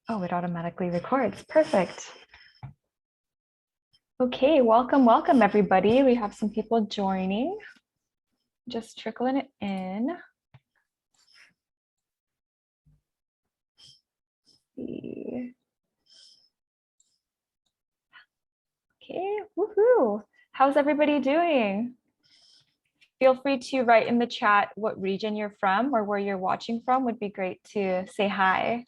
Oh, it automatically records. Perfect. Okay, welcome everybody. We have some people joining. Just trickling it in. See. Okay, woohoo. How's everybody doing? Feel free to write in the chat what region you're from or where you're watching from. Would be great to say hi.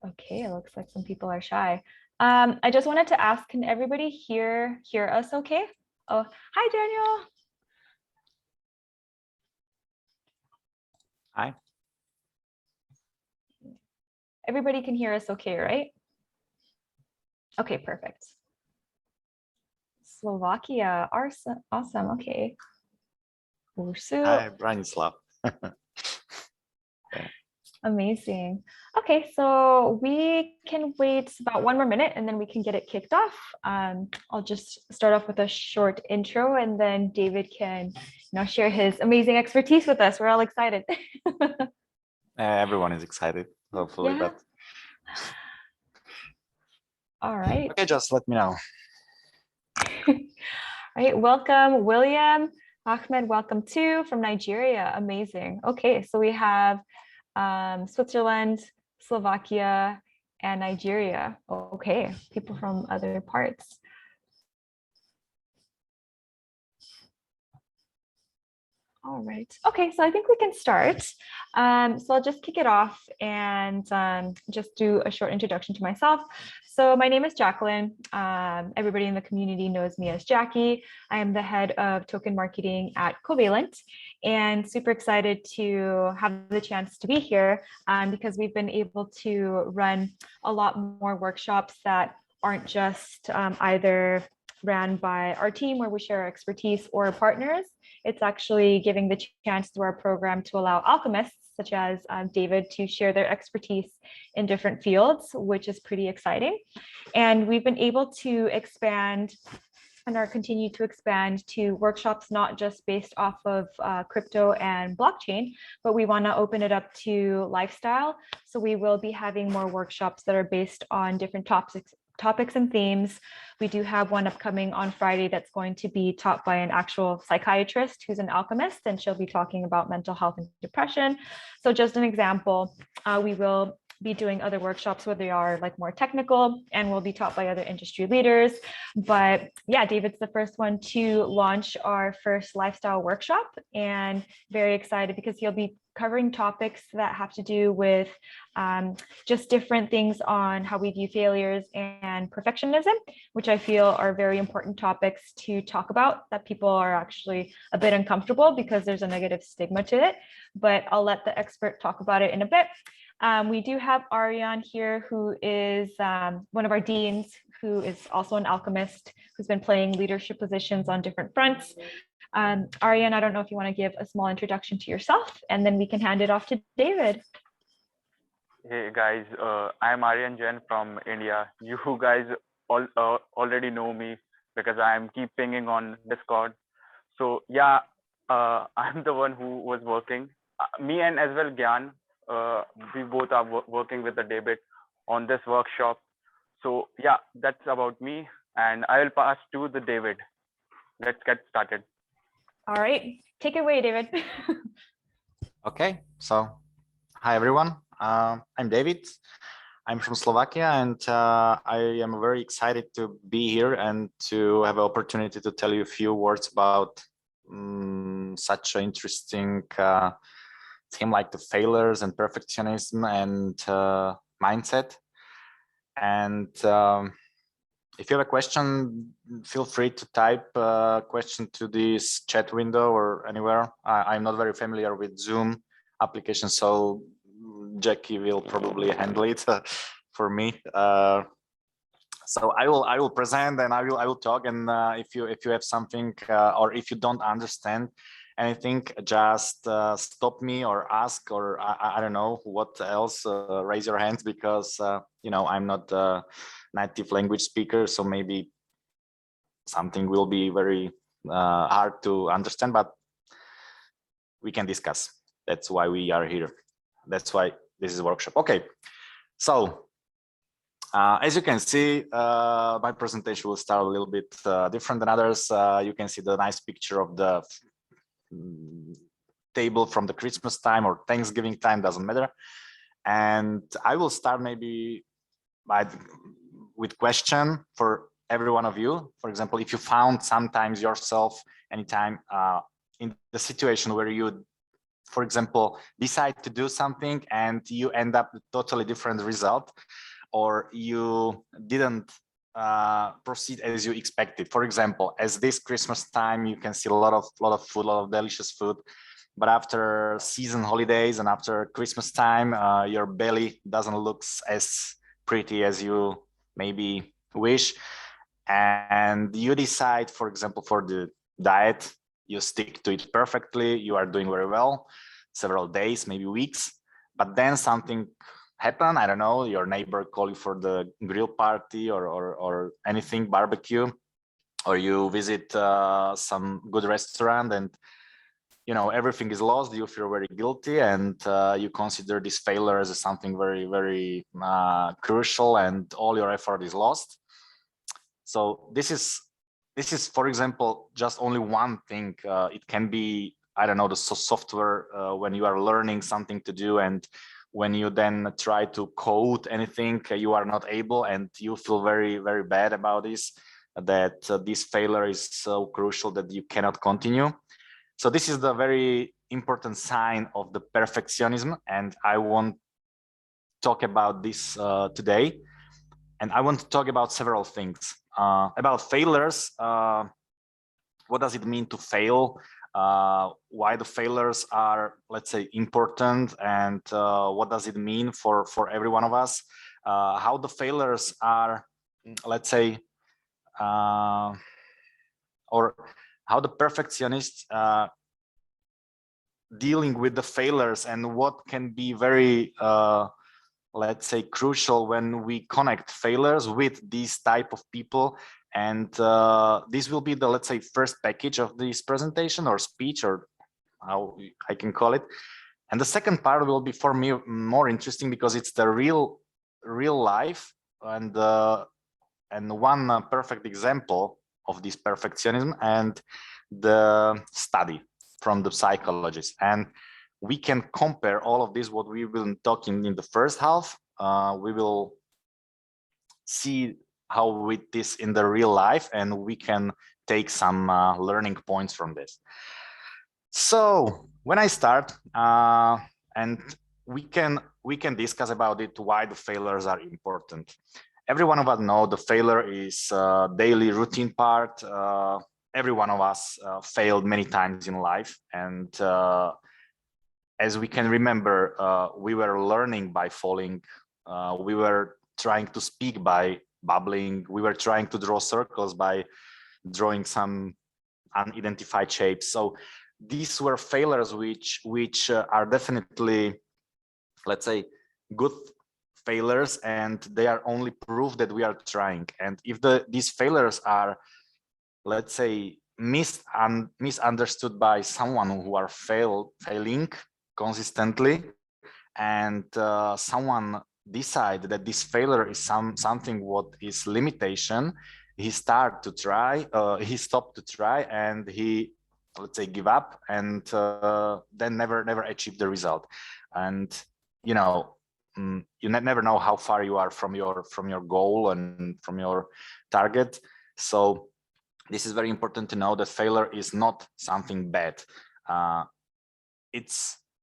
Okay, it looks like some people are shy. I just wanted to ask, can everybody hear us okay? Oh, hi, Daniel. Hi. Everybody can hear us okay, right? Okay, perfect. Slovakia, awesome, okay. Hi, Branislav. Amazing. Okay, so we can wait about 1 more minute and then we can get it kicked off. I'll just start off with a short intro and then David can share his amazing expertise with us. We're all excited. Everyone is excited, hopefully, Yeah. but All right. okay, just let me know. All right, welcome, William. Ahmed, welcome too from Nigeria. Amazing. Okay, so we have Switzerland, Slovakia, and Nigeria. Okay, people from other parts. All right. Okay, so I think we can start. So I'll just kick it off and just do a short introduction to myself. So my name is Jacqueline. Everybody in the community knows me as Jackie. I am the head of token marketing at Covalent and super excited to have the chance to be here because we've been able to run a lot more workshops that aren't just either ran by our team where we share our expertise or partners. It's actually giving the chance through our program to allow alchemists such as David to share their expertise in different fields, which is pretty exciting. And we've been able to expand and are continue to expand to workshops not just based off of crypto and blockchain, but we want to open it up to lifestyle. So we will be having more workshops that are based on different topics and themes. We do have one upcoming on Friday that's going to be taught by an actual psychiatrist who's an alchemist, and she'll be talking about mental health and depression. So just an example, we will be doing other workshops where they are like more technical and will be taught by other industry leaders. But yeah, David's the first one to launch our first lifestyle workshop and very excited because he'll be covering topics that have to do with just different things on how we view failures and perfectionism, which I feel are very important topics to talk about that people are actually a bit uncomfortable because there's a negative stigma to it. But I'll let the expert talk about it in a bit. We do have Ariane here, who is one of our deans, who is also an alchemist, who's been playing leadership positions on different fronts. Ariane, I don't know if you want to give a small introduction to yourself, and then we can hand it off to David. Hey guys, I'm Aryan Jain from India. You guys already know me because I'm keep pinging on Discord. So yeah, I'm the one who was working. Me and as well Gyan, we both are working with the David on this workshop. So yeah, that's about me, and I will pass to the David. Let's get started. All right, take it away, David. Okay, so hi everyone. I'm David. I'm from Slovakia, and I am very excited to be here and to have an opportunity to tell you a few words about such an interesting theme like the failures and perfectionism and mindset. And if you have a question, feel free to type a question to this chat window or anywhere. I'm not very familiar with Zoom application, so Jackie will probably handle it for me. So I will present and I will talk. And if you have something or if you don't understand anything, just stop me or ask, or I don't know what else. Raise your hands because I'm not a native language speaker, so maybe something will be very hard to understand, but we can discuss. That's why we are here. That's why this is a workshop. Okay, so as you can see, my presentation will start a little bit different than others. You can see the nice picture of the table from the Christmas time or Thanksgiving time, doesn't matter. And I will start maybe with question for every one of you. For example, if you found sometimes yourself anytime in the situation where you, for example, decide to do something and you end up with totally different result, or you didn't proceed as you expected. For example, as this Christmas time, you can see a lot of food, a lot of delicious food. But after season holidays and after Christmas time, your belly doesn't look as pretty as you maybe wish. And you decide, for example, for the diet, you stick to it perfectly. You are doing very well, several days, maybe weeks. But then something happen. I don't know, your neighbor call you for the grill party or anything, barbecue, or you visit some good restaurant and everything is lost. You feel very guilty and you consider this failure as something very, very crucial, and all your effort is lost. So this is, for example, just only one thing. It can be, I don't know, the software when you are learning something to do, and when you then try to code anything, you are not able, and you feel very, very bad about this, that this failure is so crucial that you cannot continue. So this is the very important sign of the perfectionism, and I want to talk about this today. And I want to talk about several things about failures. What does it mean to fail? Why the failures are, let's say, important, and what does it mean for every one of us? How the failures are, let's say, or how the perfectionists dealing with the failures, and what can be very let's say crucial when we connect failures with these type of people. And this will be the, let's say, first package of this presentation or speech, or how I can call it. And the second part will be for me more interesting because it's the real life, and one perfect example of this perfectionism and the study from the psychologists. And we can compare all of this, what we will be talking in the first half. We will see how with this in the real life, and we can take some learning points from this. So when I start, and we can discuss about it, why the failures are important. Every one of us know the failure is a daily routine part. Every one of us failed many times in life, and as we can remember, we were learning by falling. We were trying to speak by babbling. We were trying to draw circles by drawing some unidentified shapes. So these were failures which are definitely, let's say, good failures, and they are only proof that we are trying. And if these failures are, let's say, misunderstood by someone who are failing consistently, and someone decide that this failure is something what is limitation, he stopped to try, and he, let's say, give up, and then never achieve the result. And you never know how far you are from your goal and from your target. So this is very important to know that failure is not something bad.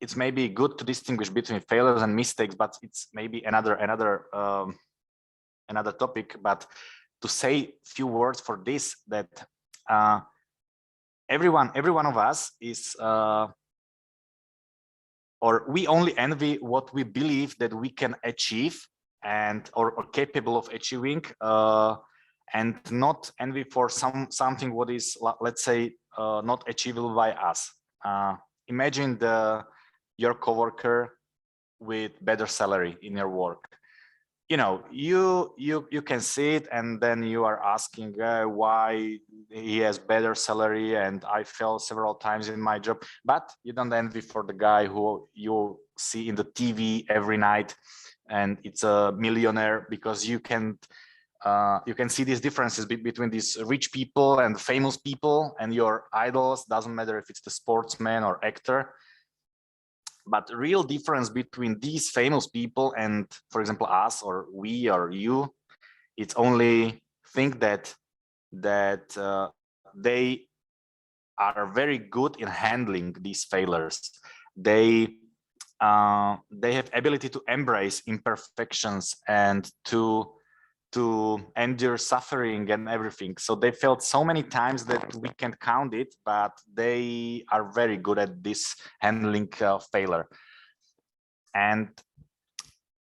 It's maybe good to distinguish between failures and mistakes, but it's maybe another topic. But to say few words for this, that every one of us is, or we only envy what we believe that we can achieve and or capable of achieving, and not envy for something what is, let's say, not achievable by us. Imagine your coworker with better salary in your work. you can see it, and then you are asking why he has better salary, and I fell several times in my job, but you don't envy for the guy who you see in the TV every night, and it's a millionaire, because you can see these differences between these rich people and famous people and your idols. Doesn't matter if it's the sportsman or actor. But real difference between these famous people and, for example, us or we or you, it's only think that they are very good in handling these failures. They have ability to embrace imperfections and to endure suffering and everything. So they felt so many times that we can't count it, but they are very good at this handling failure. And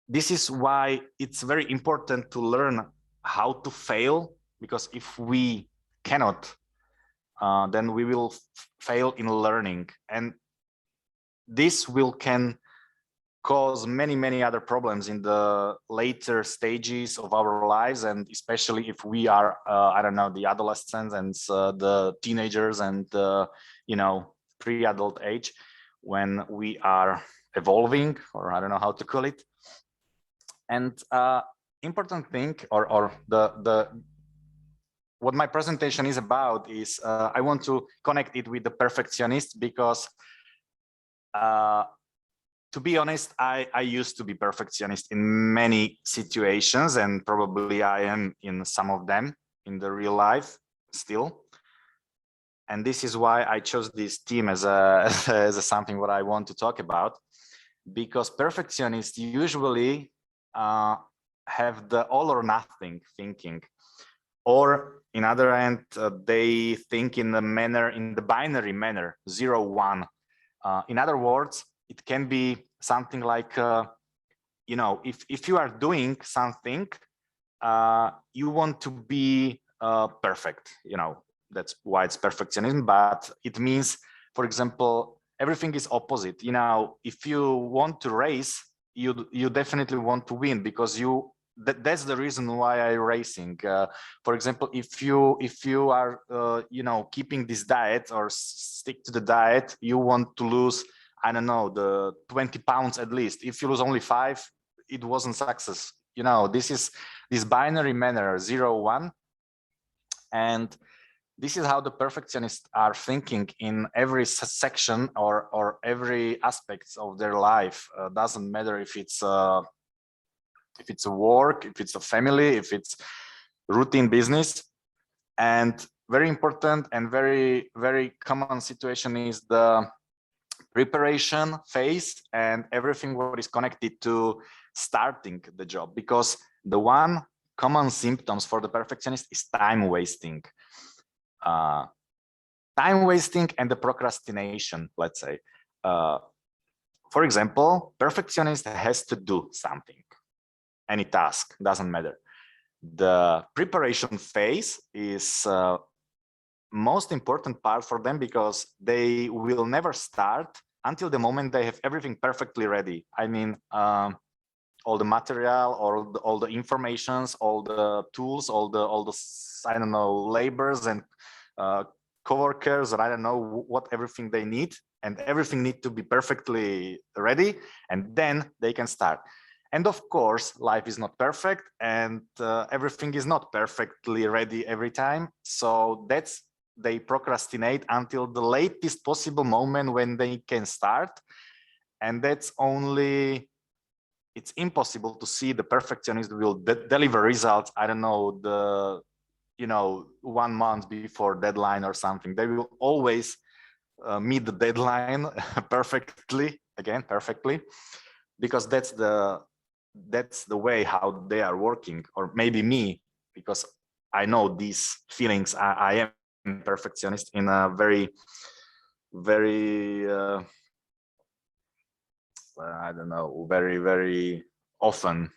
this is why it's very important to learn how to fail, because if we cannot, then we will fail in learning, and this can cause many other problems in the later stages of our lives, and especially if we are I don't know, the adolescents and the teenagers and pre-adult age, when we are evolving, or I don't know how to call it. And important thing, or the what my presentation is about is I want to connect it with the perfectionist, because to be honest, I used to be perfectionist in many situations, and probably I am in some of them in the real life still. And this is why I chose this theme as as something what I want to talk about, because perfectionists usually have the all or nothing thinking, or in other end, they think in the binary manner, 0-1. In other words, it can be something like, if you are doing something, you want to be perfect, that's why it's perfectionism. But it means, for example, everything is opposite. If you want to race, you definitely want to win, because that's the reason why I'm racing. For example, if you are keeping this diet or stick to the diet, you want to lose, I don't know, the 20 pounds at least. If you lose only 5, it wasn't success. This is this binary manner, 0-1. And this is how the perfectionists are thinking in every section or every aspects of their life. Doesn't matter if it's a work, if it's a family, if it's routine business. And very important and very common situation is the preparation phase and everything what is connected to starting the job, because the one common symptoms for the perfectionist is time wasting. Time wasting and the procrastination, let's say. For example, perfectionist has to do something, any task, doesn't matter. The preparation phase is most important part for them, because they will never start until the moment they have everything perfectly ready. I mean, all the material, all the informations, all the tools, all the I don't know, labors and coworkers, or I don't know what everything they need, and everything need to be perfectly ready, and then they can start. And of course, life is not perfect, and everything is not perfectly ready every time. So they procrastinate until the latest possible moment when they can start. And that's only, it's impossible to see the perfectionist will deliver results, I don't know, 1 month before deadline or something. They will always meet the deadline perfectly, because that's the way how they are working. Or maybe me, because I know these feelings. I am perfectionist in a very I don't know, very often.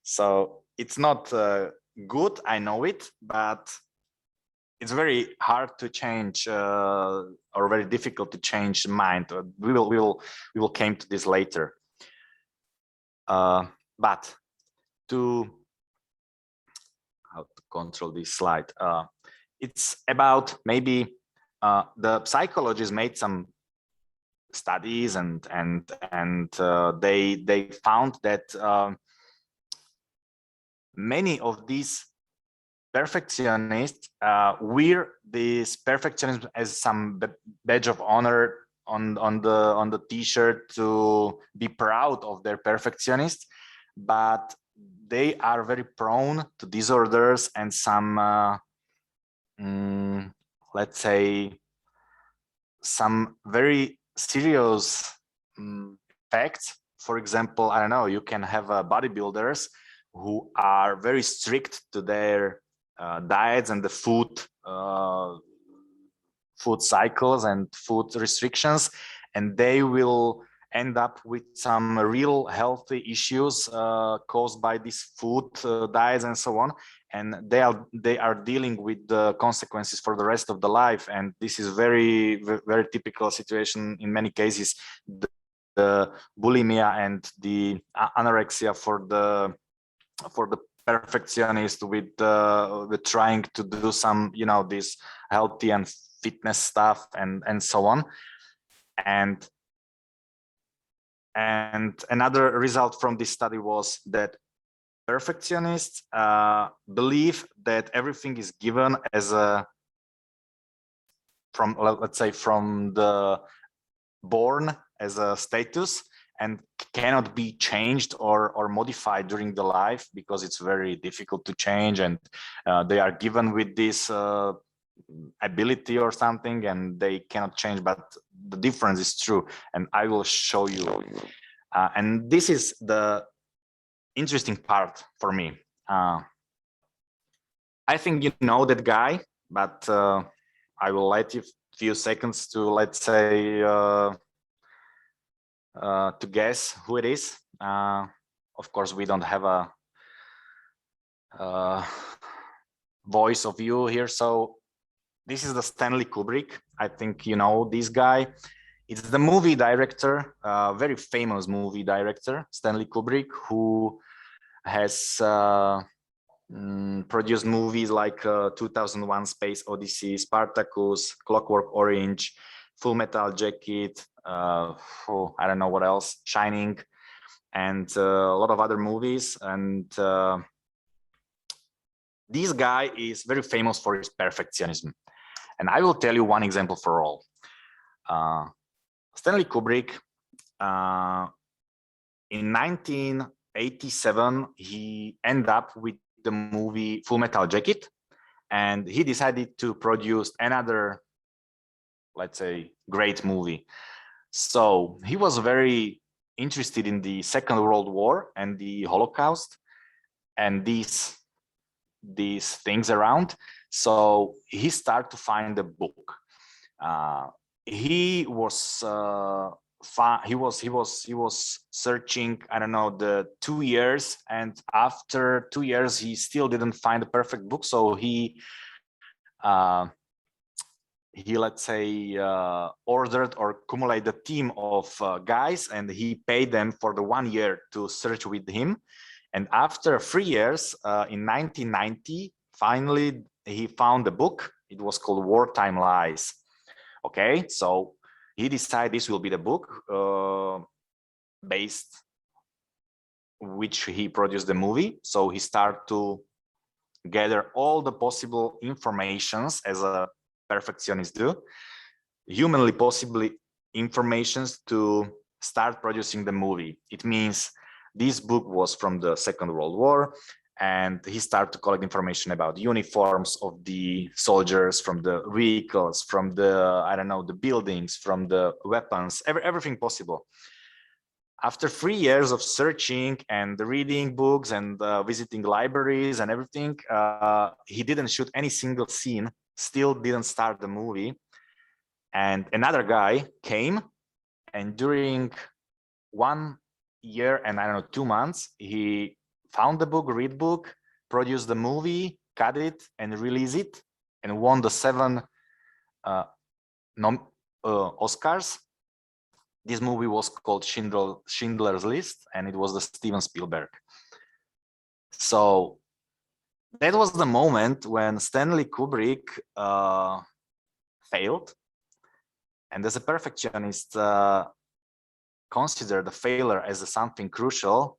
So it's not good, I know it, but it's very hard to change or very difficult to change mind. We will came to this later. But to how to control this slide. It's about maybe the psychologists made some studies and they found that many of these perfectionists wear this perfectionism as some badge of honor on the t-shirt to be proud of their perfectionist, but they are very prone to disorders and some let's say some very serious facts. For example, I don't know, you can have bodybuilders who are very strict to their diets and the food cycles and food restrictions, and they will end up with some real healthy issues caused by these food diets and so on, and they are dealing with the consequences for the rest of the life. And this is very typical situation in many cases. The bulimia and the anorexia for the perfectionist with trying to do some, you know, this healthy and fitness stuff and so on. And another result from this study was that perfectionists believe that everything is given as a from, let's say, from the born as a status and cannot be changed or modified during the life because it's very difficult to change, and they are given with this ability or something and they cannot change. But the difference is true, and I will show you. And this is the interesting part for me. I think you know that guy, but I will let you a few seconds to, let's say, to guess who it is. Of course, we don't have a voice of you here, so this is the Stanley Kubrick. I think you know this guy. It's the movie director, very famous movie director, Stanley Kubrick, who has produced movies like 2001: Space Odyssey, Spartacus, Clockwork Orange, Full Metal Jacket, I don't know what else, Shining, and a lot of other movies. And this guy is very famous for his perfectionism. And I will tell you one example for all. Stanley Kubrick, in 1987, he ended up with the movie Full Metal Jacket, and he decided to produce another, let's say, great movie. So he was very interested in the Second World War and the Holocaust and these things around. So he started to find a book. He was searching, I don't know, the 2 years, and after 2 years he still didn't find the perfect book. So he let's say ordered or accumulated a team of guys, and he paid them for the 1 year to search with him. And after 3 years, in 1990, finally he found the book. It was called Wartime Lies. Okay, so he decided this will be the book based which he produced the movie. So he started to gather all the possible informations, as a perfectionist do, humanly possibly informations, to start producing the movie. It means this book was from the Second World War, and he started to collect information about uniforms of the soldiers, from the vehicles, from the, I don't know, the buildings, from the weapons, everything possible. After 3 years of searching and reading books and visiting libraries and everything, he didn't shoot any single scene, still didn't start the movie. And another guy came, and during 1 year and, I don't know, 2 months, he found the book, read book, produced the movie, cut it, and release it, and won the 7 Oscars. This movie was called Schindler's List, and it was the Steven Spielberg. So that was the moment when Stanley Kubrick failed, and as a perfectionist, considered the failure as something crucial.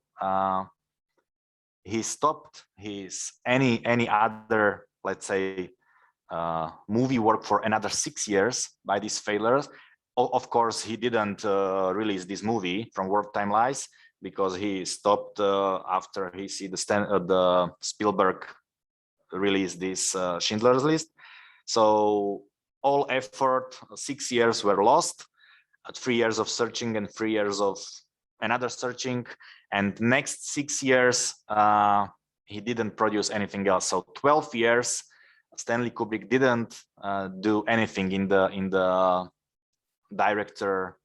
He stopped his any other, let's say, movie work for another 6 years by these failures. Of course, he didn't release this movie From Warp Time Lies, because he stopped after he see the Spielberg release this Schindler's List. So all effort, 6 years were lost. 3 years of searching and 3 years of another searching, and next 6 years he didn't produce anything else. So 12 years Stanley Kubrick didn't do anything in the director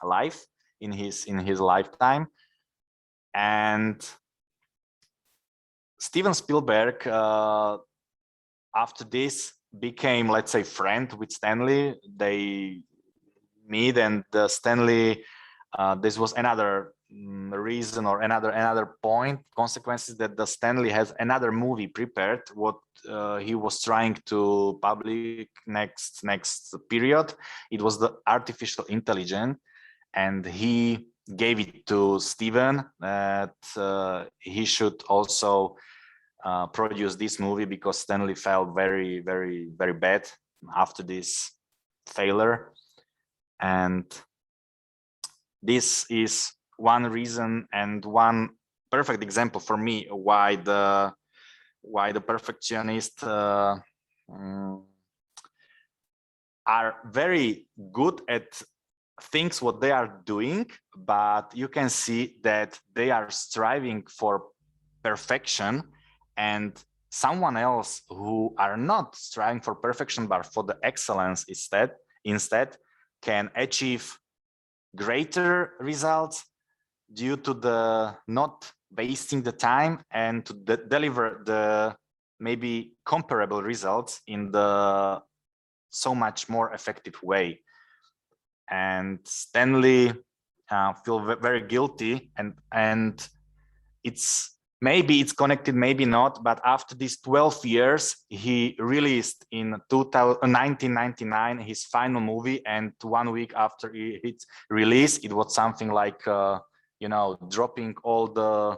life in his lifetime. And Steven Spielberg after this became, let's say, friend with Stanley. They meet, and Stanley, this was another reason or another point, consequences, that the Stanley has another movie prepared what he was trying to publish next period. It was the artificial intelligence, and he gave it to Steven that he should also produce this movie, because Stanley felt very bad after this failure. And this is one reason and one perfect example for me why the perfectionists are very good at things what they are doing, but you can see that they are striving for perfection, and someone else who are not striving for perfection but for the excellence instead can achieve greater results due to the not wasting the time and to deliver the maybe comparable results in the so much more effective way. And Stanley feel very guilty, and maybe it's connected, maybe not, but after these 12 years, he released in 1999 his final movie, and 1 week after its release, it was something like, dropping all the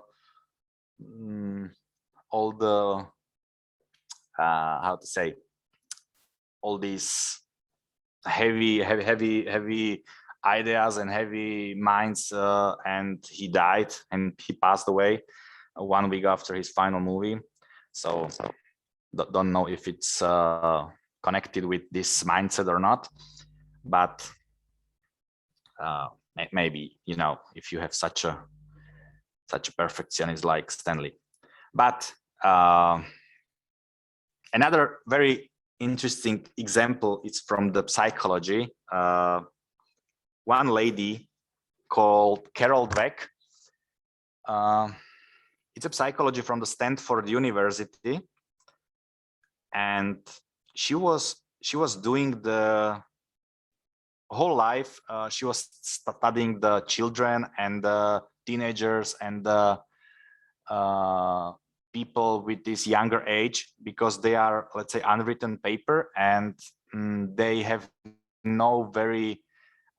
how to say, all these heavy ideas and heavy minds, and he died and he passed away 1 week after his final movie. So don't know if it's connected with this mindset or not, but maybe, if you have such a perfectionist like Stanley. But another very interesting example is from the psychology. One lady called Carol Dweck. It's a psychology from the Stanford University, and she was doing the whole life. She was studying the children and the teenagers and the people with this younger age, because they are, let's say, unwritten paper, and they have no very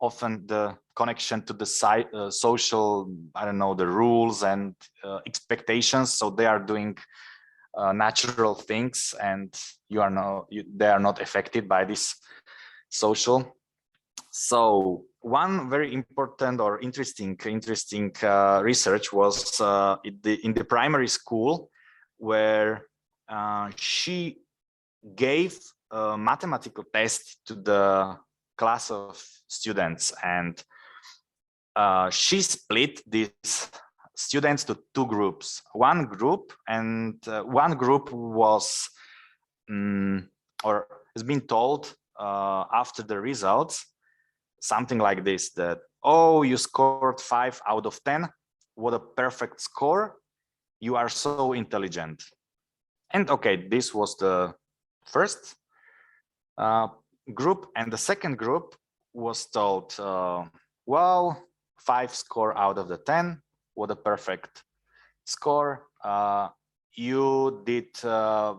often the connection to the social, I don't know, the rules and expectations. So they are doing natural things, and they are not affected by this social. So one very important or interesting research was in the primary school, where she gave a mathematical test to the class of students, and she split these students to two groups. One group was or has been told after the results something like this, that, oh, you scored 5 out of 10, what a perfect score, you are so intelligent. And okay, this was the first group, and the second group was told, well, 5 score out of the 10, what a perfect score, you did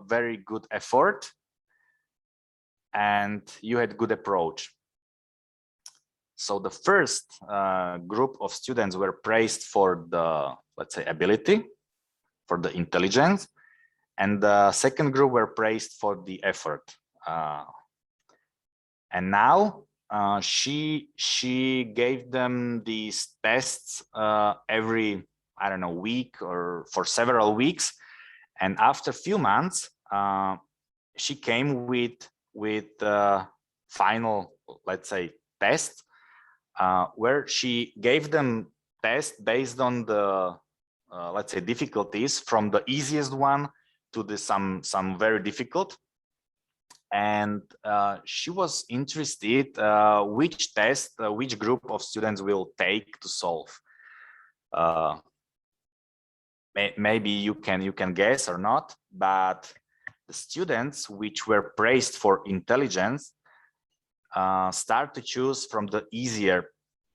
very good effort and you had good approach. So the first group of students were praised for the, let's say, ability, for the intelligence, and the second group were praised for the effort. And now she gave them these tests every, I don't know, week or for several weeks. And after a few months, she came with final, let's say, test, where she gave them tests based on the, let's say, difficulties from the easiest one to the some very difficult. And she was interested which test, which group of students will take to solve. Maybe you can guess or not, but the students which were praised for intelligence start to choose from the easier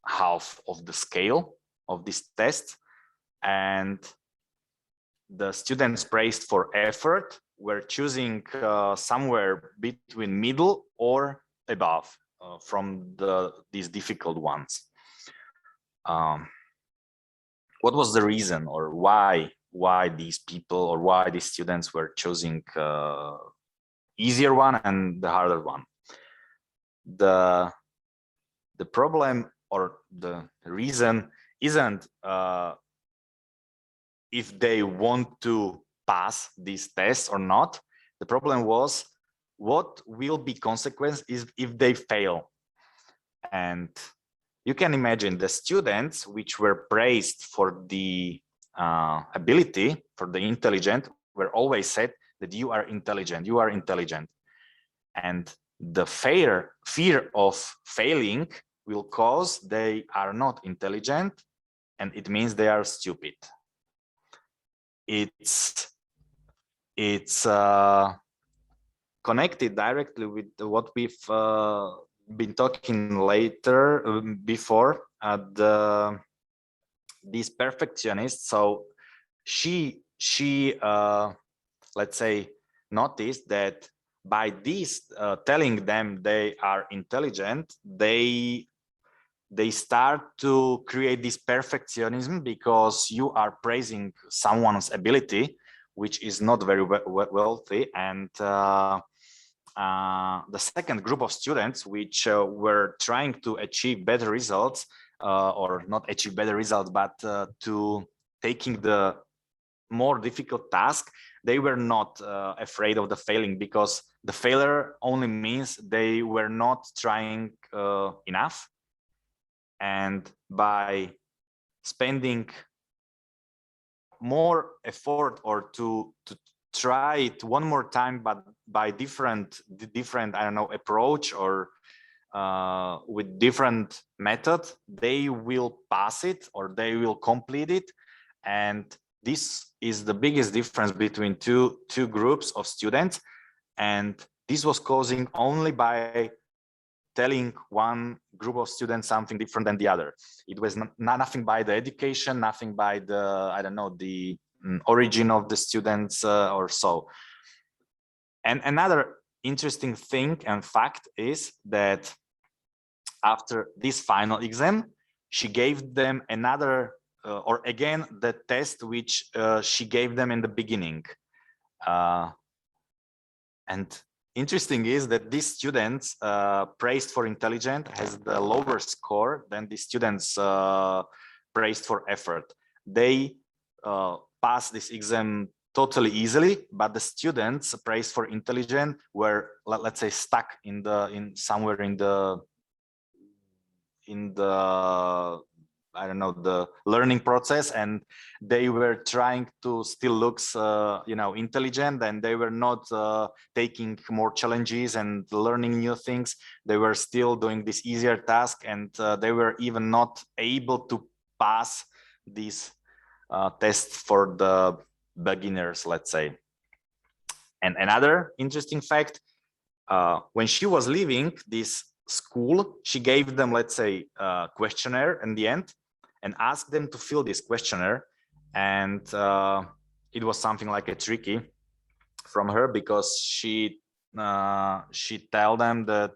half of the scale of this test, and the students praised for effort were choosing somewhere between middle or above from these difficult ones. What was the reason, or why these people, or why these students were choosing easier one and the harder one? The problem or the reason isn't if they want to pass these tests or not. The problem was what will be consequence is if they fail. And you can imagine the students which were praised for the ability, for the intelligent, were always said that you are intelligent, you are intelligent. And the fear of failing will cause they are not intelligent, and it means they are stupid. It's connected directly with what we've been talking later before, this perfectionist. So she let's say noticed that by this telling them they are intelligent, they start to create this perfectionism, because you are praising someone's ability which is not very wealthy. And the second group of students which were trying to achieve better results, or not achieve better results, but to taking the more difficult task, they were not afraid of the failing, because the failure only means they were not trying enough. And by spending more effort, or to try it one more time, but by different I don't know, approach, or with different method, they will pass it, or they will complete it. And this is the biggest difference between two groups of students. And this was causing only by telling one group of students something different than the other. It was nothing by the education, nothing by the, I don't know, the origin of the students or so. And another interesting thing and fact is that after this final exam, she gave them another, or again, the test which she gave them in the beginning. And interesting is that these students praised for intelligent has the lower score than the students praised for effort. They passed this exam totally easily, but the students praised for intelligent were, let's say, stuck somewhere in the I don't know, the learning process, and they were trying to still look intelligent, and they were not taking more challenges and learning new things. They were still doing this easier task, and they were even not able to pass these tests for the beginners, let's say. And another interesting fact, when she was leaving this school, she gave them, let's say, a questionnaire in the end, and asked them to fill this questionnaire. And it was something like a tricky from her, because she tell them that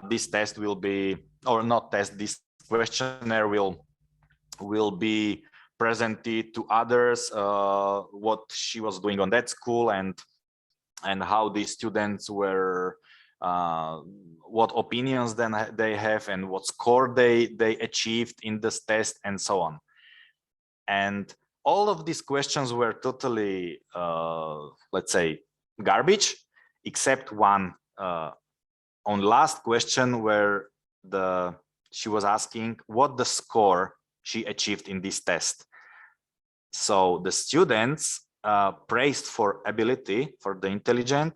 this test will be, or not test, this questionnaire will be presented to others, what she was doing on that school, and how the students were, what opinions then they have, and what score they achieved in this test, and so on. And all of these questions were totally, let's say, garbage, except one, on last question, where she was asking what the score she achieved in this test. So the students praised for ability, for the intelligent,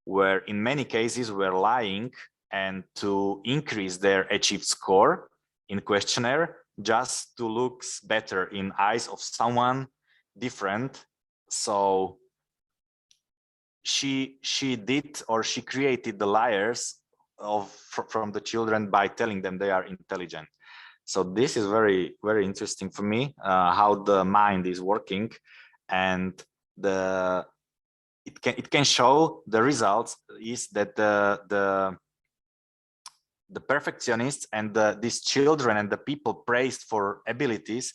where in many cases were lying, and to increase their achieved score in questionnaire, just to look better in eyes of someone different. So she did, or she created the liars from the children by telling them they are intelligent. So this is very, very interesting for me, how the mind is working, and it can show the results is that the perfectionists and these children and the people praised for abilities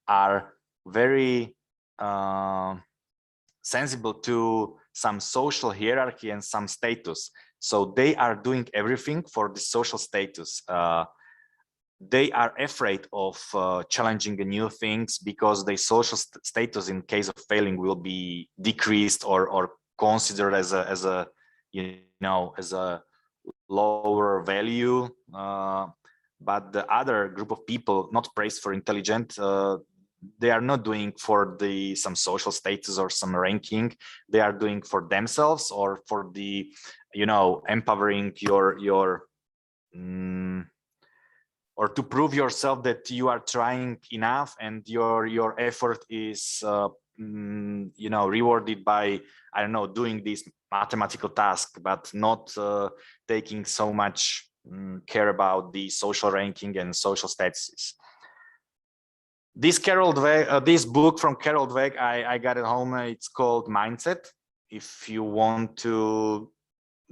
are very sensible to some social hierarchy and some status. So they are doing everything for the social status. They are afraid of challenging the new things, because their social status in case of failing will be decreased, or considered as a as a lower value. But the other group of people not praised for intelligent, they are not doing for some social status or some ranking. They are doing for themselves, or for the empowering your or to prove yourself that you are trying enough, and your effort is rewarded by, I don't know, doing this mathematical task, but not taking so much care about the social ranking and social statuses. This this book from Carol Dweck, I got it home. It's called Mindset. If you want to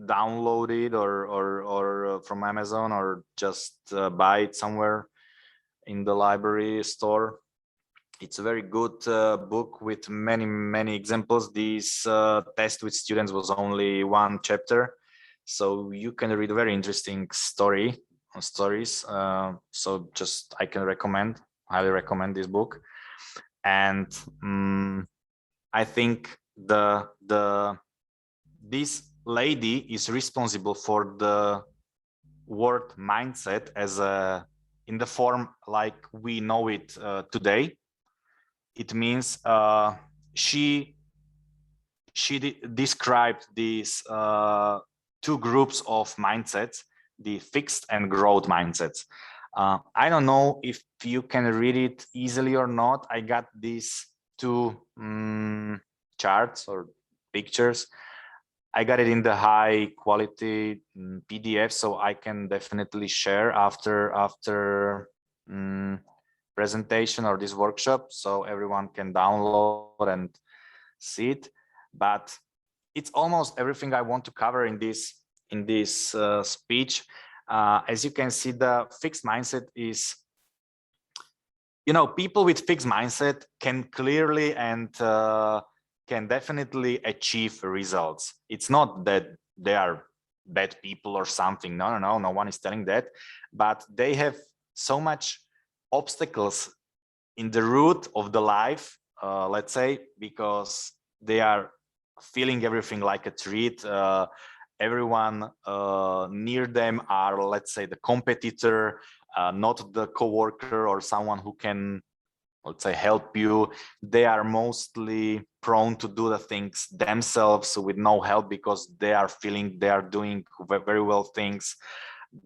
download it or from Amazon, or just buy it somewhere in the library store, it's a very good book with many examples. This test with students was only one chapter, so you can read a very interesting stories. So just I can highly recommend this book. And I think this lady is responsible for the word mindset as in the form like we know it today. It means she described these two groups of mindsets, the fixed and growth mindsets. I don't know if you can read it easily or not. I got these two charts or pictures. I got it in the high quality PDF, so I can definitely share after presentation or this workshop, so everyone can download and see it. But it's almost everything I want to cover in this speech. As you can see, the fixed mindset is, people with fixed mindset can clearly and can definitely achieve results. It's not that they are bad people or something. No one is telling that, but they have so much obstacles in the route of the life, let's say, because they are feeling everything like a treat. Everyone near them are, let's say, the competitor, not the coworker or someone who can, let's say, help you. They are mostly prone to do the things themselves with no help, because they are feeling they are doing very well things.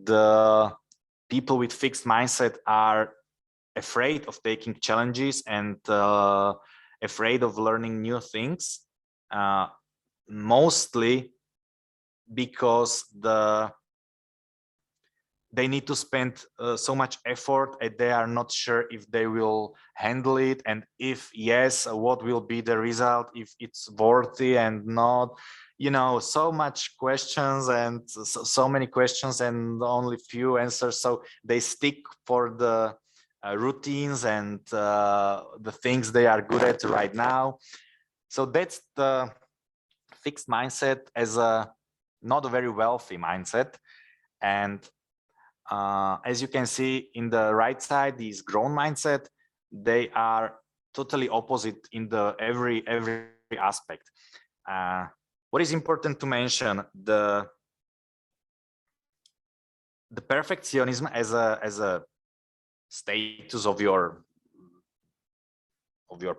The people with fixed mindset are afraid of taking challenges and afraid of learning new things, mostly because they need to spend so much effort and they are not sure if they will handle it, and if yes, what will be the result, if it's worthy and not, you know, so much questions and so many questions and only few answers. So they stick for the routines and the things they are good at right now. So that's the fixed mindset as a not a very wealthy mindset. And as you can see in the right side, these grown mindset, they are totally opposite in the every aspect. What is important to mention, the perfectionism as a status of your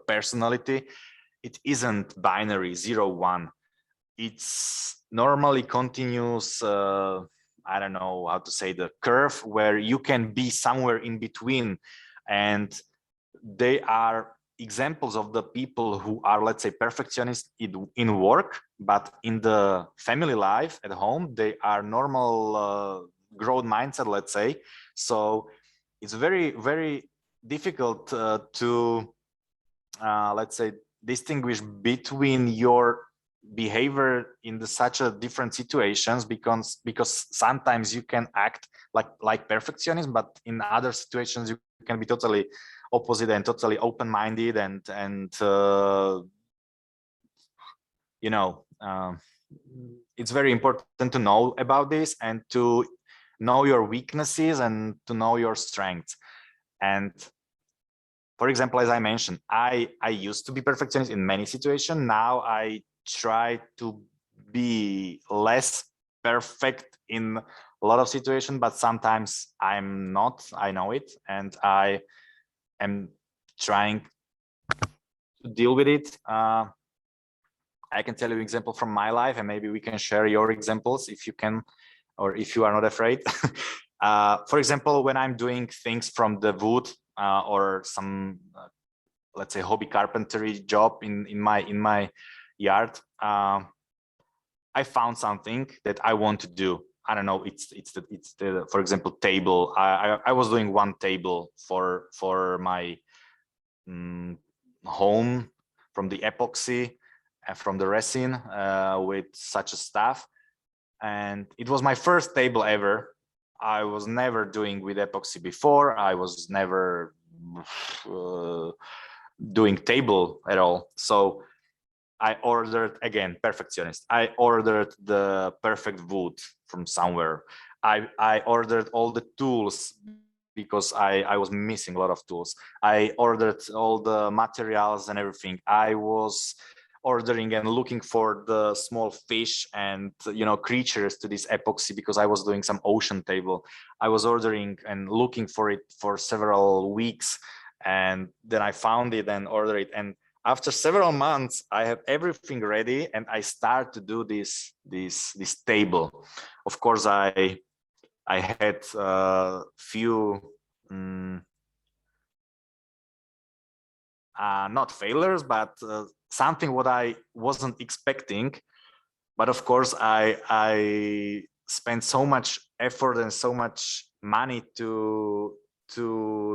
personality, it isn't binary 0-1. It's normally continuous, I don't know how to say, the curve where you can be somewhere in between. And they are examples of the people who are, let's say, perfectionists in work, but in the family life at home, they are normal growth mindset, let's say. So it's very, very difficult to, let's say, distinguish between your behavior in such a different situations, because sometimes you can act like perfectionism, but in other situations you can be totally opposite and totally open-minded, and you know, it's very important to know about this and to know your weaknesses and to know your strengths. And for example, as I mentioned, I used to be perfectionist in many situations. Now I try to be less perfect in a lot of situations, but sometimes I'm not, I know it, and I am trying to deal with it. I can tell you an example from my life, and maybe we can share your examples if you can, or if you are not afraid. For example, when I'm doing things from the wood or some, let's say, hobby carpentry job in my yard, I found something that I want to do. I don't know. It's the for example, table. I was doing one table for my home from the epoxy and from the resin with such a stuff, and it was my first table ever. I was never doing with epoxy before. I was never doing table at all. So I ordered, again, perfectionist. I ordered the perfect wood from somewhere. I ordered all the tools because I was missing a lot of tools. I ordered all the materials and everything. I was ordering and looking for the small fish and, you know, creatures to this epoxy because I was doing some ocean table. I was ordering and looking for it for several weeks, and then I found it and ordered it. And after several months, I have everything ready, and I start to do this table. Of course, I had few not failures, but something what I wasn't expecting. But of course, I spent so much effort and so much money to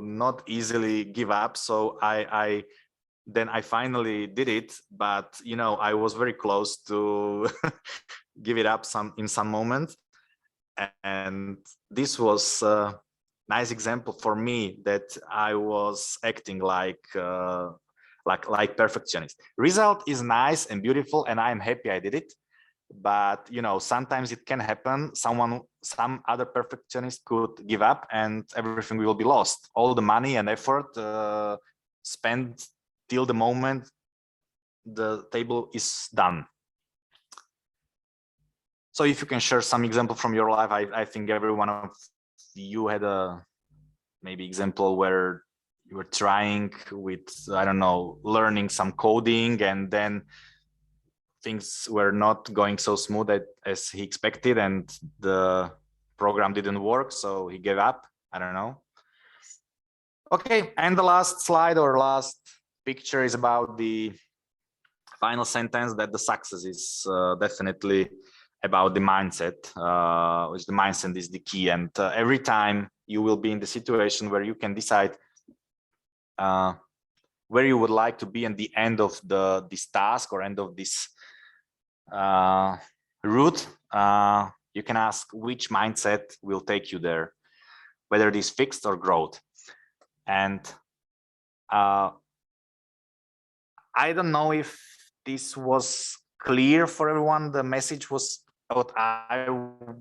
not easily give up. So then I finally did it, but you know, I was very close to give it up in some moment. And this was a nice example for me that I was acting like perfectionist. Result is nice and beautiful, and I'm happy I did it. But you know, sometimes it can happen. Some other perfectionist could give up, and everything will be lost. All the money and effort spent till the moment the table is done. So if you can share some example from your life, I think every one of you had a maybe example where you were trying with, I don't know, learning some coding, and then things were not going so smooth as he expected, and the program didn't work, so he gave up. I don't know. Okay, and the last slide or last picture is about the final sentence, that the success is definitely about the mindset, which the mindset is the key. And every time you will be in the situation where you can decide where you would like to be at the end of this task or end of this route, you can ask which mindset will take you there, whether it is fixed or growth. And I don't know if this was clear for everyone. The message was what I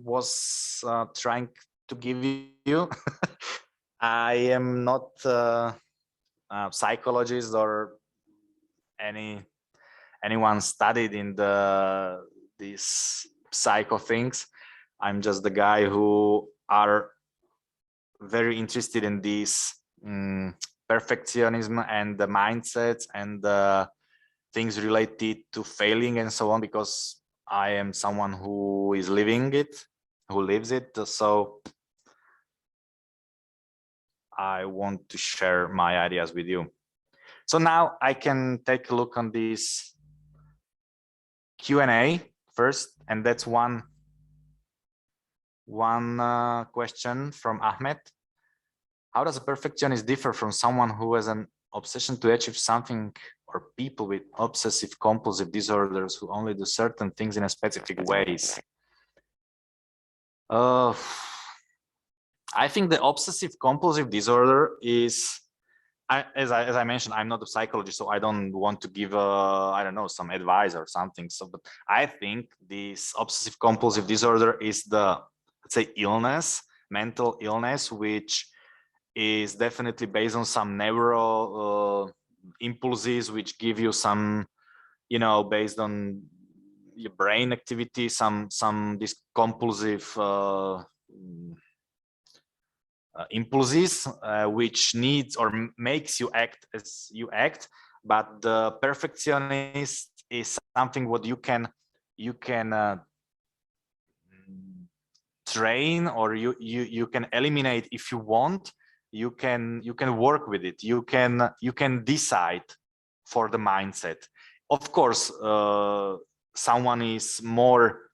was trying to give you. I am not a psychologist or anyone studied in these psycho things. I'm just the guy who are very interested in this perfectionism and the mindsets and the things related to failing and so on, because I am someone who is living it, who lives it. So I want to share my ideas with you. So now I can take a look on this Q&A first, and that's one question from Ahmed. How does a perfectionist differ from someone who has an obsession to achieve something, or people with obsessive compulsive disorders who only do certain things in a specific ways? I think the obsessive compulsive disorder is, as I mentioned, I'm not a psychologist, so I don't want to give I don't know, some advice or something. So, but I think this obsessive compulsive disorder is the, let's say, illness, mental illness, which is definitely based on some neural impulses, which give you some, you know, based on your brain activity, some this compulsive impulses, which needs or makes you act as you act. But the perfectionist is something what you can train, or you can eliminate if you want. You can work with it. You can decide for the mindset. Of course, someone is more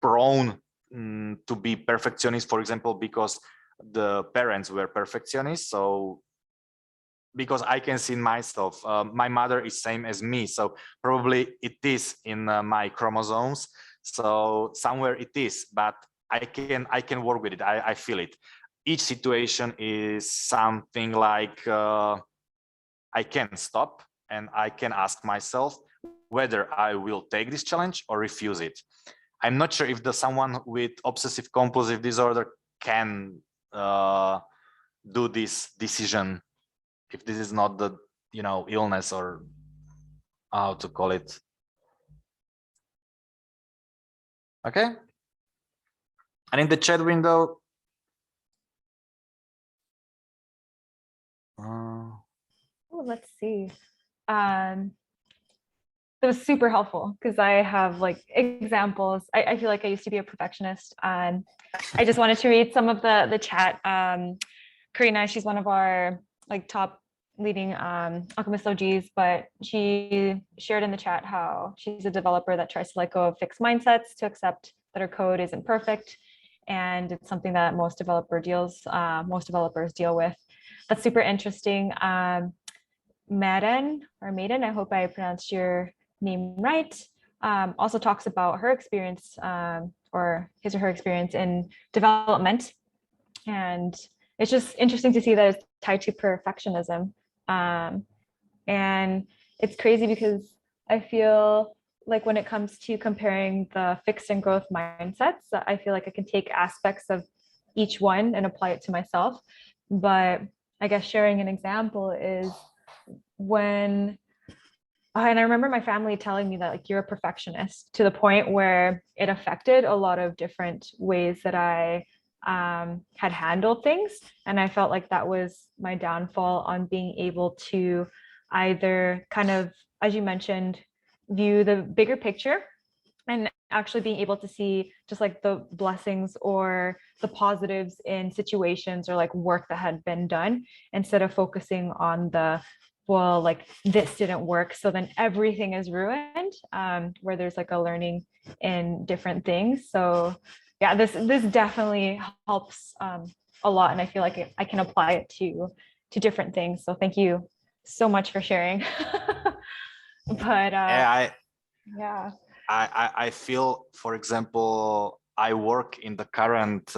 prone to be perfectionist, for example, because the parents were perfectionists. So because I can see myself, my mother is same as me, so probably it is in my chromosomes. So somewhere it is, but I can work with it. I feel it. Each situation is something like I can stop and I can ask myself whether I will take this challenge or refuse it. I'm not sure if someone with obsessive compulsive disorder can do this decision, if this is not the, you know, illness, or how to call it. Okay. And in the chat window, Let's see. It was super helpful because I have like examples. I feel like I used to be a perfectionist. I just wanted to read some of the chat. Karina, she's one of our like top leading alchemist OGs, but she shared in the chat how she's a developer that tries to let go of fixed mindsets to accept that her code isn't perfect, and it's something that most developers deal with. That's super interesting. Maiden, I hope I pronounced your name right, also talks about her experience, or his or her experience in development. And it's just interesting to see that it's tied to perfectionism. And it's crazy because I feel like when it comes to comparing the fixed and growth mindsets, I feel like I can take aspects of each one and apply it to myself. But I guess sharing an example is when, and I remember my family telling me that like you're a perfectionist, to the point where it affected a lot of different ways that I had handled things. And I felt like that was my downfall on being able to either kind of, as you mentioned, view the bigger picture and actually being able to see just like the blessings or the positives in situations or like work that had been done, instead of focusing on the well, like this didn't work, so then everything is ruined, where there's like a learning in different things. So yeah, this definitely helps a lot, and I feel like I can apply it to different things. So thank you so much for sharing. But Yeah, yeah. I feel, for example, I work in the current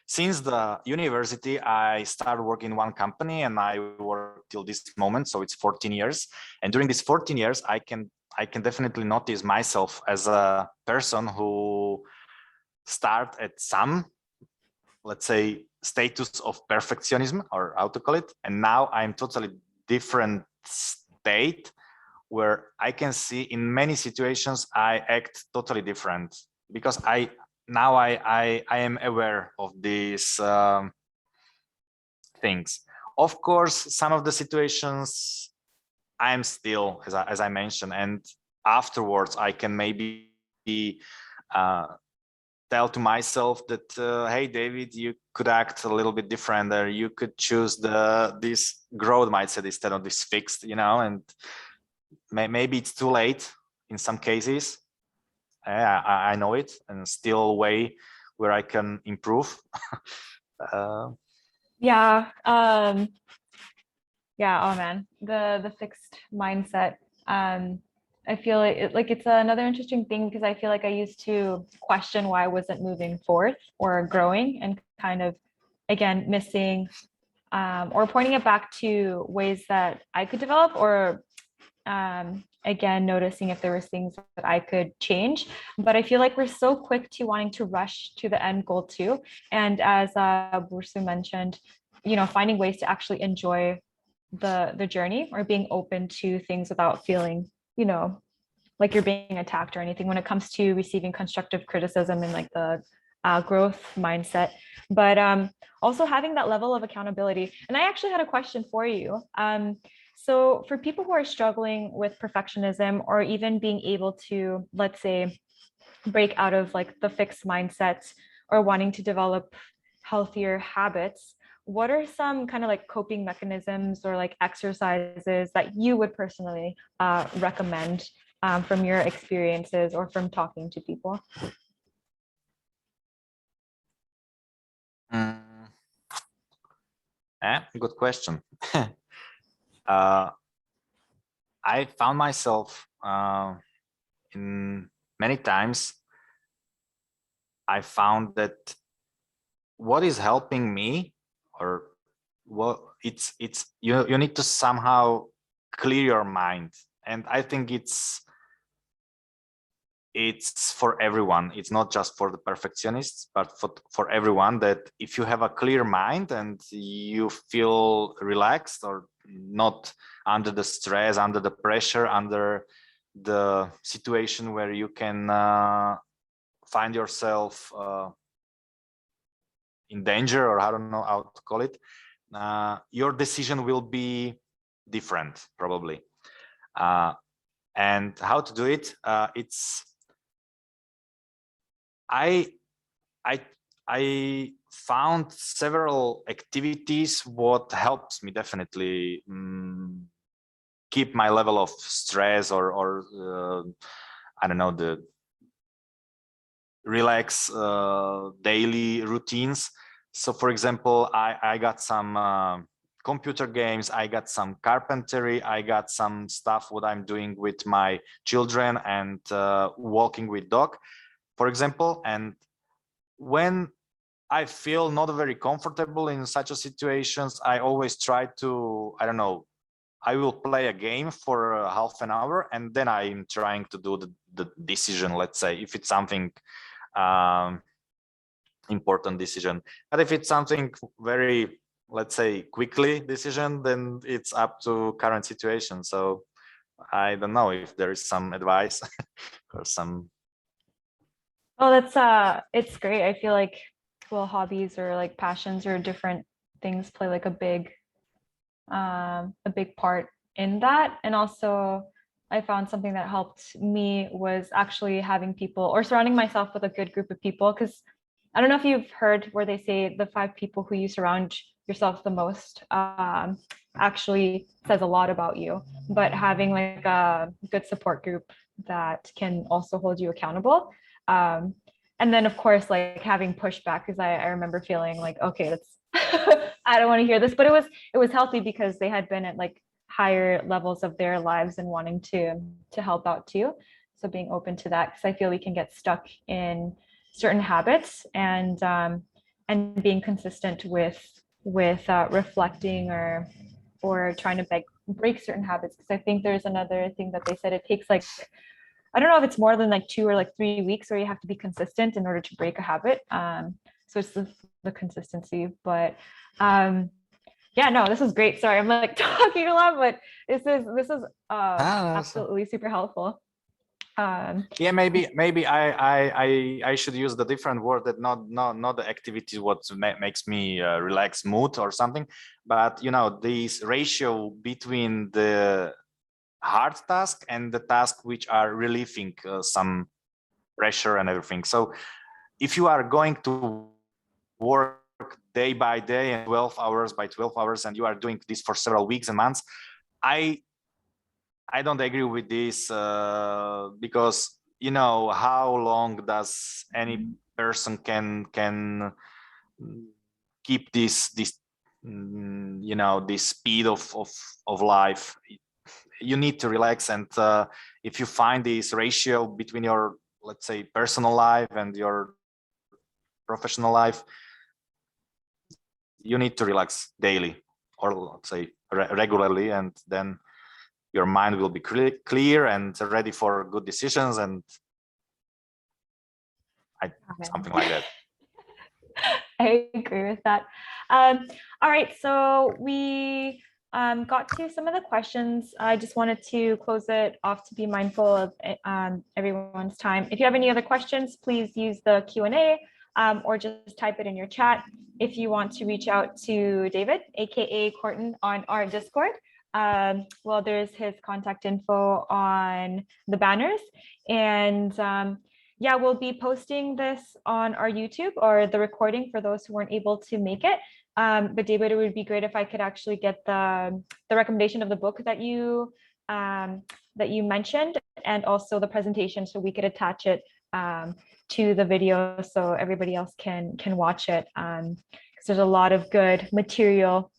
since the university, I started working in one company and I work till this moment. So it's 14 years. And during these 14 years, I can definitely notice myself as a person who start at some, let's say, status of perfectionism, or how to call it. And now I'm totally different state where I can see in many situations I act totally different, because I am aware of these things. Of course, some of the situations I'm still, as I mentioned, and afterwards I can maybe tell to myself that, hey, David, you could act a little bit different, or you could choose this growth mindset instead of this fixed, and maybe it's too late in some cases. I know it, and still a way where I can improve. Yeah. Yeah. Oh man, the fixed mindset. I feel like it's another interesting thing, because I feel like I used to question why I wasn't moving forth or growing, and kind of again missing or pointing it back to ways that I could develop, or again noticing if there was things that I could change. But I feel like we're so quick to wanting to rush to the end goal too. And as Bursu mentioned, finding ways to actually enjoy the journey, or being open to things without feeling, like you're being attacked or anything when it comes to receiving constructive criticism and like the growth mindset. But also having that level of accountability. And I actually had a question for you. So for people who are struggling with perfectionism, or even being able to, let's say, break out of like the fixed mindsets, or wanting to develop healthier habits, what are some kind of like coping mechanisms or like exercises that you would personally recommend from your experiences or from talking to people? Good question. I found myself in many times. I found that what is helping me, or what it's you need to somehow clear your mind, and I think it's for everyone. It's not just for the perfectionists, but for everyone, that if you have a clear mind and you feel relaxed, or not under the stress, under the pressure, under the situation where you can find yourself in danger, or I don't know how to call it, your decision will be different probably. And how to do it? I found several activities what helps me definitely keep my level of stress, or I don't know, the relax daily routines. So for example, I got some computer games, I got some carpentry, I got some stuff what I'm doing with my children, and walking with dog, for example. And when I feel not very comfortable in such a situations, I always try to, I don't know, I will play a game for half an hour, and then I'm trying to do the decision, let's say, if it's something important decision. But if it's something very, let's say, quickly decision, then it's up to current situation. So I don't know if there is some advice or some. Oh, it's great. I feel like, well, hobbies or like passions or different things play like a big part in that. And also I found something that helped me was actually having people, or surrounding myself with a good group of people. Because I don't know if you've heard where they say the 5 people who you surround yourself the most actually says a lot about you. But having like a good support group that can also hold you accountable. And then of course, like having pushback, because I remember feeling like, okay, that's I don't want to hear this, but it was healthy because they had been at like higher levels of their lives and wanting to help out too. So being open to that, because I feel we can get stuck in certain habits, and being consistent with reflecting or trying to break certain habits. Because I think there's another thing that they said, it takes like, I don't know if it's more than like 2 or like 3 weeks where you have to be consistent in order to break a habit. So it's the consistency, but yeah, no, this is great. Sorry, I'm like talking a lot, but this is absolutely super helpful. Yeah, maybe I should use the different word, that not the activity what makes me relax mood or something, but you know, this ratio between the hard task and the task which are relieving some pressure and everything. So if you are going to work day by day and 12 hours by 12 hours, and you are doing this for several weeks and months, I don't agree with this, because you know, how long does any person can keep this you know, this speed of life? You need to relax, and if you find this ratio between your, let's say, personal life and your professional life, you need to relax daily, or let's say regularly, and then your mind will be clear and ready for good decisions, and something like that. I agree with that. All right, so we got to some of the questions. I just wanted to close it off to be mindful of everyone's time. If you have any other questions, please use the Q&A or just type it in your chat. If you want to reach out to David, aka Corton, on our Discord, well, there's his contact info on the banners, and yeah, we'll be posting this on our YouTube, or the recording for those who weren't able to make it. But David, it would be great if I could actually get the recommendation of the book that you mentioned, and also the presentation, so we could attach it to the video so everybody else can watch it, because there's a lot of good material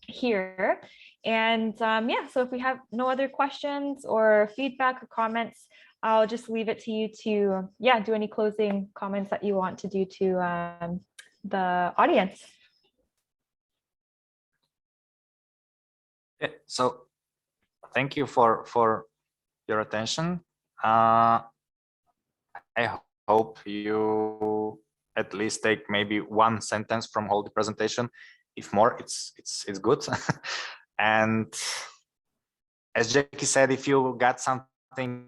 here. And yeah, so if we have no other questions or feedback or comments, I'll just leave it to you to, yeah, do any closing comments that you want to do to the audience. Yeah, so thank you for your attention. I hope you at least take maybe one sentence from all the presentation. If more, it's good. And as Jackie said, if you got something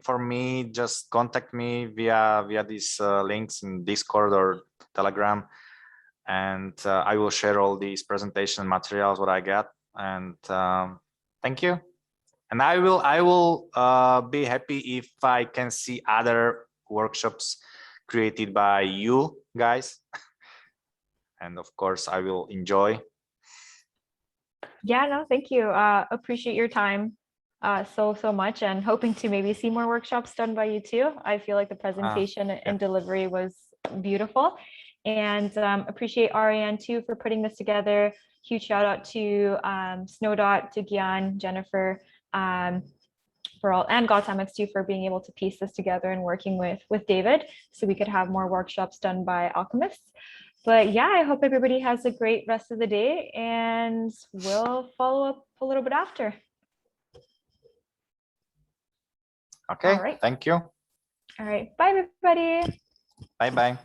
for me, just contact me via these links in Discord or Telegram, and I will share all these presentation materials what I got. And thank you. And I will be happy if I can see other workshops created by you guys. And of course, I will enjoy. Yeah, no, thank you. Appreciate your time so much, and hoping to maybe see more workshops done by you too. I feel like the presentation and delivery was beautiful, and appreciate Ariane too for putting this together. Huge shout out to Snowdot, to Gian, Jennifer, for all, and Gautam too, for being able to piece this together and working with David, so we could have more workshops done by alchemists. But yeah, I hope everybody has a great rest of the day, and we'll follow up a little bit after. Okay, all right. Thank you. All right, bye everybody. Bye-bye.